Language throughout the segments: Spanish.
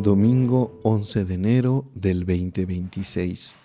Domingo 11 de enero del 2026.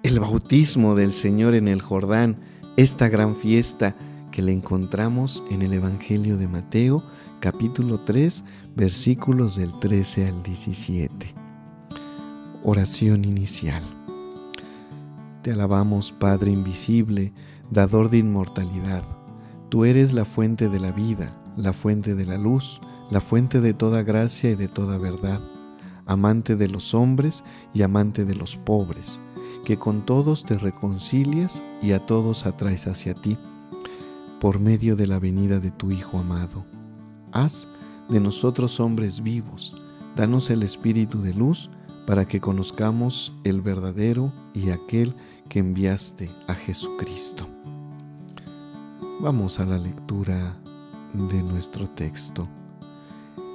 El bautismo del Señor en el Jordán, esta gran fiesta que le encontramos en el Evangelio de Mateo, capítulo 3, versículos del 13 al 17. Oración inicial. Te alabamos, Padre invisible, dador de inmortalidad. Tú eres la fuente de la vida, la fuente de la luz, la fuente de toda gracia y de toda verdad, amante de los hombres y amante de los pobres, que con todos te reconcilias y a todos atraes hacia ti, por medio de la venida de tu Hijo amado. Haz de nosotros hombres vivos, danos el espíritu de luz para que conozcamos el verdadero y aquel que enviaste a Jesucristo. Vamos a la lectura de nuestro texto.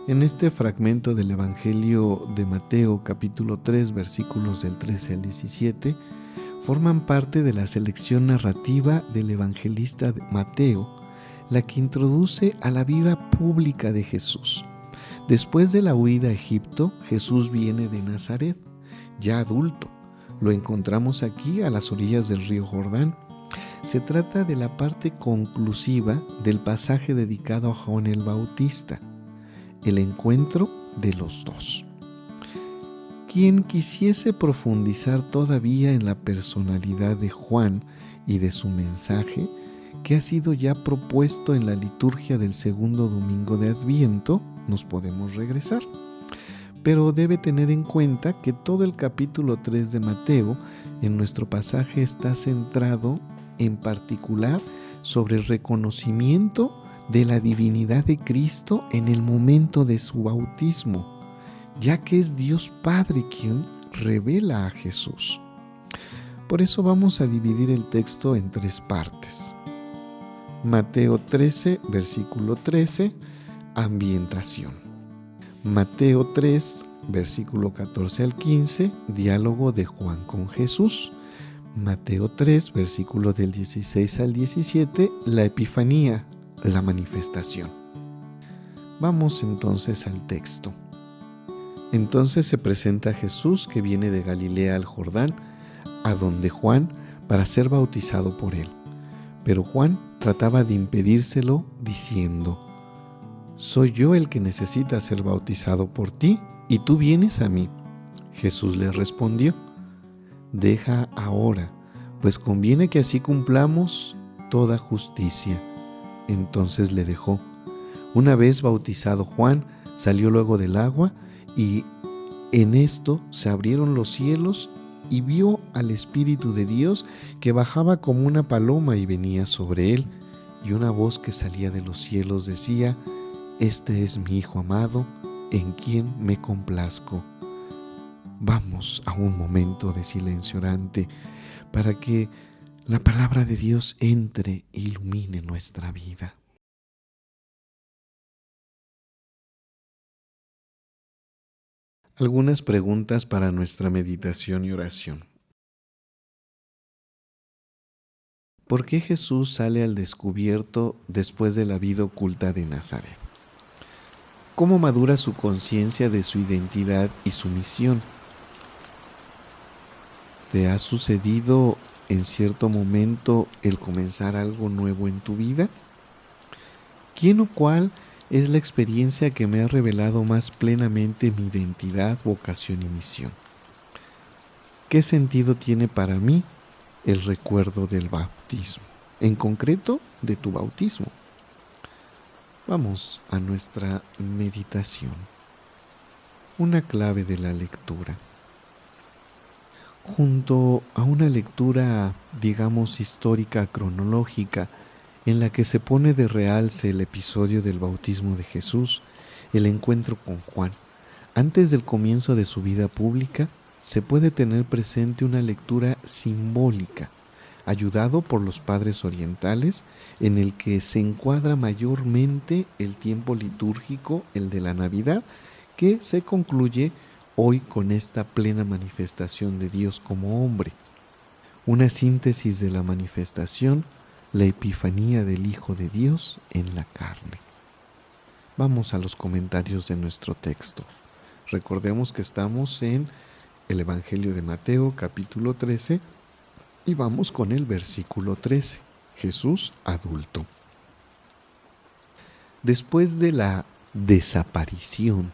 En este fragmento del Evangelio de Mateo, capítulo 3, versículos del 13 al 17, forman parte de la selección narrativa del evangelista Mateo, la que introduce a la vida pública de Jesús. Después de la huida a Egipto, Jesús viene de Nazaret, ya adulto. Lo encontramos aquí a las orillas del río Jordán. Se trata de la parte conclusiva del pasaje dedicado a Juan el Bautista, el encuentro de los dos. Quien quisiese profundizar todavía en la personalidad de Juan y de su mensaje, que ha sido ya propuesto en la liturgia del segundo domingo de Adviento, nos podemos regresar. Pero debe tener en cuenta que todo el capítulo 3 de Mateo en nuestro pasaje está centrado en particular sobre el reconocimiento de la divinidad de Cristo en el momento de su bautismo, ya que es Dios Padre quien revela a Jesús. Por eso vamos a dividir el texto en tres partes. Mateo 13, versículo 13, ambientación. Mateo 3, versículo 14 al 15, diálogo de Juan con Jesús. Mateo 3, versículo del 16 al 17, la Epifanía, la manifestación. Vamos entonces al texto. Entonces se presenta Jesús, que viene de Galilea al Jordán, a donde Juan, para ser bautizado por él. Pero Juan trataba de impedírselo, diciendo: «¿Soy yo el que necesita ser bautizado por ti, y tú vienes a mí?» Jesús le respondió: «Deja ahora, pues conviene que así cumplamos toda justicia». Entonces le dejó. Una vez bautizado Juan, salió luego del agua, y en esto se abrieron los cielos, y vio al Espíritu de Dios que bajaba como una paloma y venía sobre él, y una voz que salía de los cielos decía: «Este es mi Hijo amado, en quien me complazco». Vamos a un momento de silencio orante para que la palabra de Dios entre e ilumine nuestra vida. Algunas preguntas para nuestra meditación y oración. ¿Por qué Jesús sale al descubierto después de la vida oculta de Nazaret? ¿Cómo madura su conciencia de su identidad y su misión? ¿Te ha sucedido en cierto momento el comenzar algo nuevo en tu vida? ¿Quién o cuál es la experiencia que me ha revelado más plenamente mi identidad, vocación y misión? ¿Qué sentido tiene para mí el recuerdo del bautismo? En concreto, de tu bautismo. Vamos a nuestra meditación. Una clave de la lectura. Junto a una lectura, digamos, histórica, cronológica, en la que se pone de realce el episodio del bautismo de Jesús, el encuentro con Juan, antes del comienzo de su vida pública, se puede tener presente una lectura simbólica, ayudado por los padres orientales, en el que se encuadra mayormente el tiempo litúrgico, el de la Navidad, que se concluye hoy con esta plena manifestación de Dios como hombre. Una síntesis de la manifestación, la epifanía del Hijo de Dios en la carne. Vamos a los comentarios de nuestro texto. Recordemos que estamos en el Evangelio de Mateo, capítulo 13, y vamos con el versículo 13. Jesús adulto. Después de la desaparición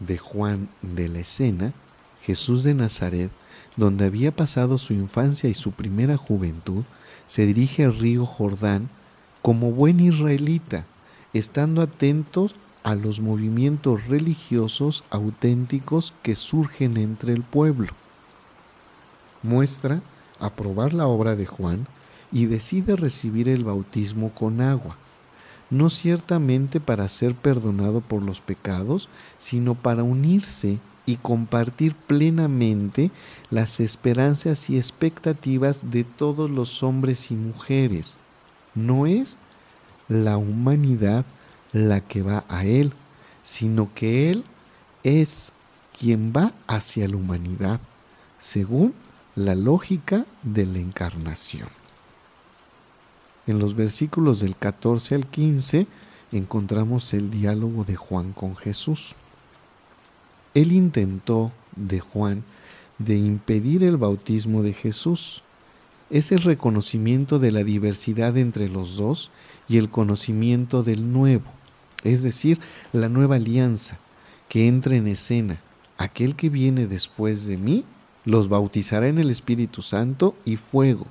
de Juan de la escena, Jesús de Nazaret, donde había pasado su infancia y su primera juventud, se dirige al río Jordán como buen israelita, estando atentos a los movimientos religiosos auténticos que surgen entre el pueblo. Muestra aprobar la obra de Juan y decide recibir el bautismo con agua, no ciertamente para ser perdonado por los pecados, sino para unirse y compartir plenamente las esperanzas y expectativas de todos los hombres y mujeres. No es la humanidad la que va a Él, sino que Él es quien va hacia la humanidad, según la lógica de la encarnación. En los versículos del 14 al 15 encontramos el diálogo de Juan con Jesús. Él intentó de Juan de impedir el bautismo de Jesús. Es el reconocimiento de la diversidad entre los dos y el conocimiento del nuevo, es decir, la nueva alianza que entra en escena. Aquel que viene después de mí los bautizará en el Espíritu Santo y fuego.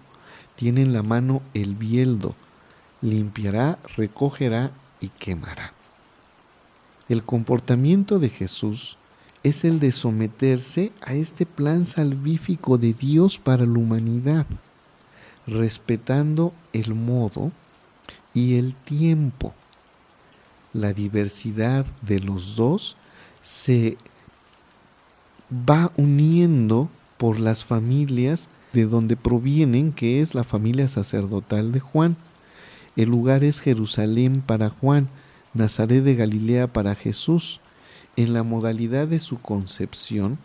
Tiene en la mano el bieldo, limpiará, recogerá y quemará. El comportamiento de Jesús es el de someterse a este plan salvífico de Dios para la humanidad, respetando el modo y el tiempo. La diversidad de los dos se va uniendo por las familias de donde provienen, que es la familia sacerdotal de Juan. El lugar es Jerusalén para Juan, Nazaret de Galilea para Jesús. En la modalidad de su concepción,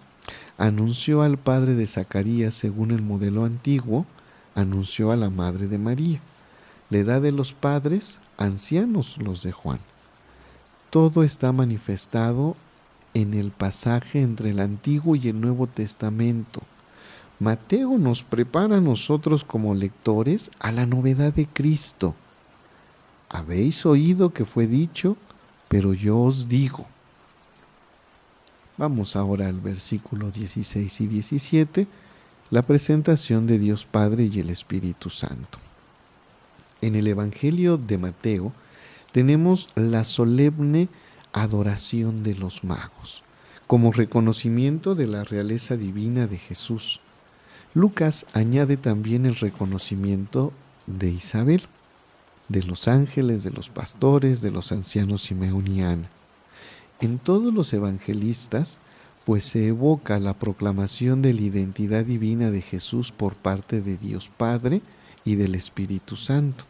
anunció al padre de Zacarías según el modelo antiguo, anunció a la madre de María. La edad de los padres, ancianos los de Juan. Todo está manifestado en el pasaje entre el Antiguo y el Nuevo Testamento. Mateo nos prepara a nosotros como lectores a la novedad de Cristo. Habéis oído que fue dicho, pero yo os digo. Vamos ahora al versículo 16 y 17, la presentación de Dios Padre y el Espíritu Santo. En el Evangelio de Mateo tenemos la solemne adoración de los magos, como reconocimiento de la realeza divina de Jesús. Lucas añade también el reconocimiento de Isabel, de los ángeles, de los pastores, de los ancianos Simeón y Ana. En todos los evangelistas, pues se evoca la proclamación de la identidad divina de Jesús por parte de Dios Padre y del Espíritu Santo,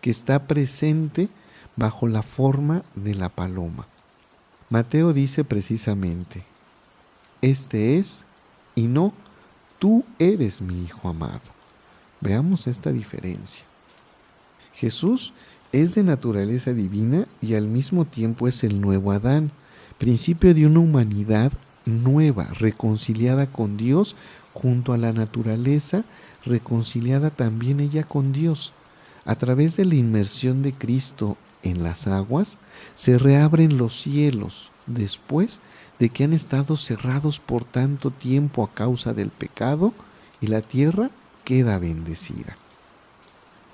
que está presente bajo la forma de la paloma. Mateo dice precisamente, este es y no, tú eres mi Hijo amado. Veamos esta diferencia. Jesús es de naturaleza divina y al mismo tiempo es el nuevo Adán, principio de una humanidad nueva, reconciliada con Dios junto a la naturaleza, reconciliada también ella con Dios. A través de la inmersión de Cristo en las aguas, se reabren los cielos después de que han estado cerrados por tanto tiempo a causa del pecado, y la tierra queda bendecida.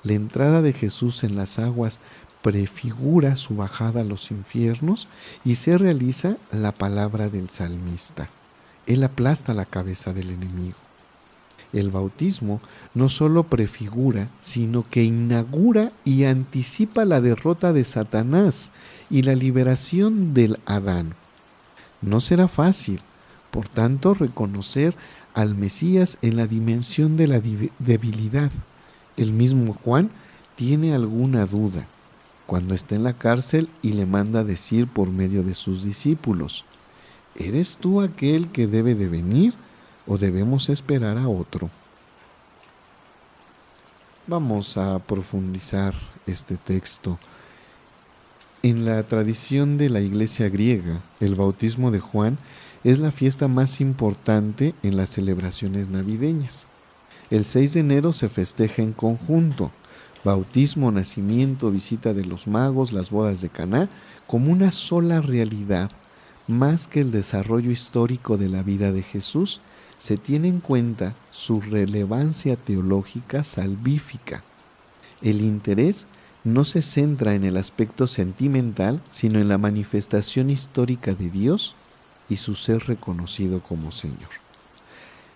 La entrada de Jesús en las aguas prefigura su bajada a los infiernos y se realiza la palabra del salmista. Él aplasta la cabeza del enemigo. El bautismo no solo prefigura, sino que inaugura y anticipa la derrota de Satanás y la liberación del Adán. No será fácil, por tanto, reconocer al Mesías en la dimensión de la debilidad. El mismo Juan tiene alguna duda cuando está en la cárcel y le manda decir por medio de sus discípulos, ¿eres tú aquel que debe de venir o debemos esperar a otro? Vamos a profundizar este texto. En la tradición de la iglesia griega, el bautismo de Juan es la fiesta más importante en las celebraciones navideñas. El 6 de enero se festeja en conjunto: bautismo, nacimiento, visita de los magos, las bodas de Caná, como una sola realidad. Más que el desarrollo histórico de la vida de Jesús, se tiene en cuenta su relevancia teológica salvífica. El interés no se centra en el aspecto sentimental, sino en la manifestación histórica de Dios y su ser reconocido como Señor.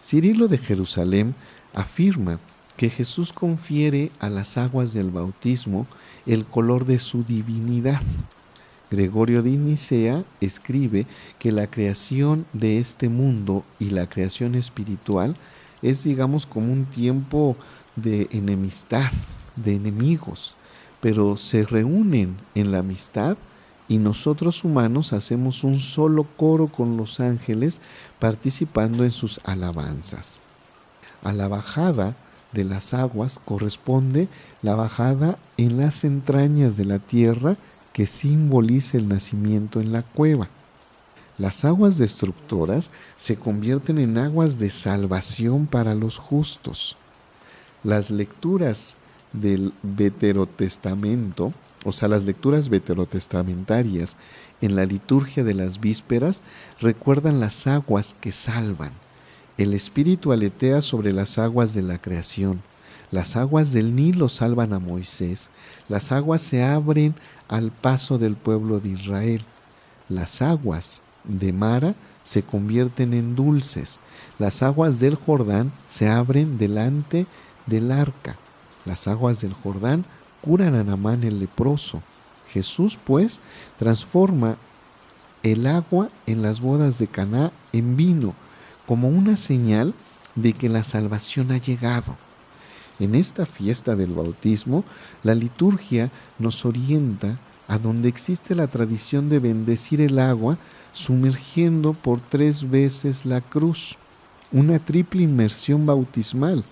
Cirilo de Jerusalén afirma que Jesús confiere a las aguas del bautismo el color de su divinidad. Gregorio de Nicea escribe que la creación de este mundo y la creación espiritual es, digamos, como un tiempo de enemistad, de enemigos, pero se reúnen en la amistad y nosotros humanos hacemos un solo coro con los ángeles participando en sus alabanzas. A la bajada de las aguas corresponde la bajada en las entrañas de la tierra que simboliza el nacimiento en la cueva. Las aguas destructoras se convierten en aguas de salvación para los justos. Las lecturas del veterotestamento, o sea, las lecturas veterotestamentarias en la liturgia de las vísperas recuerdan las aguas que salvan. El Espíritu aletea sobre las aguas de la creación. Las aguas del Nilo salvan a Moisés. Las aguas se abren al paso del pueblo de Israel. Las aguas de Mara se convierten en dulces. Las aguas del Jordán se abren delante del arca. Las aguas del Jordán curan a Naamán el leproso. Jesús, pues, transforma el agua en las bodas de Caná en vino, como una señal de que la salvación ha llegado. En esta fiesta del bautismo, la liturgia nos orienta a donde existe la tradición de bendecir el agua sumergiendo por 3 veces la cruz, una triple inmersión bautismal,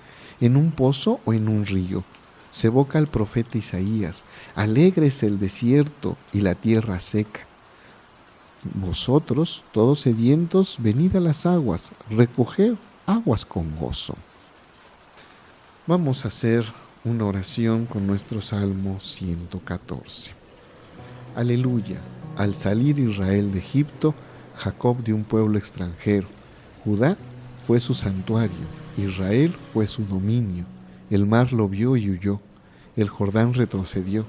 en un pozo o en un río. Se evoca al profeta Isaías: alegres el desierto y la tierra seca. Vosotros, todos sedientos, venid a las aguas, recoged aguas con gozo. Vamos a hacer una oración con nuestro Salmo 114. Aleluya. Al salir Israel de Egipto, Jacob de un pueblo extranjero, Judá fue su santuario, Israel fue su dominio. El mar lo vio y huyó, el Jordán retrocedió,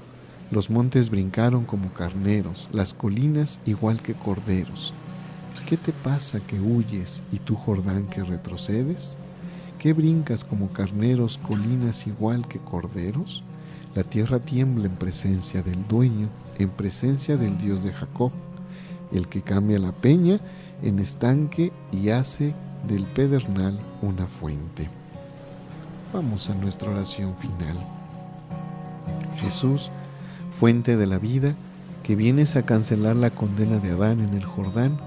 los montes brincaron como carneros, las colinas igual que corderos. ¿Qué te pasa que huyes y tú, Jordán, que retrocedes? ¿Qué brincas como carneros, colinas igual que corderos? La tierra tiembla en presencia del dueño, en presencia del Dios de Jacob, el que cambia la peña en estanque y hace del pedernal una fuente. Vamos a nuestra oración final. Jesús, fuente de la vida, que vienes a cancelar la condena de Adán en el Jordán,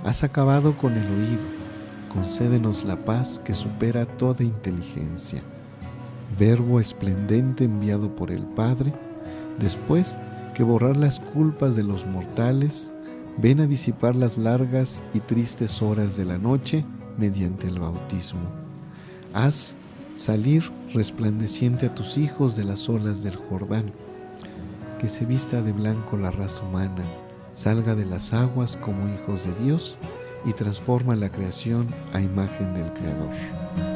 has acabado con el oído. Concédenos la paz que supera toda inteligencia. Verbo esplendente enviado por el Padre, después que borrar las culpas de los mortales, ven a disipar las largas y tristes horas de la noche mediante el bautismo. Haz salir resplandeciente a tus hijos de las olas del Jordán, que se vista de blanco la raza humana, salga de las aguas como hijos de Dios y transforma la creación a imagen del Creador.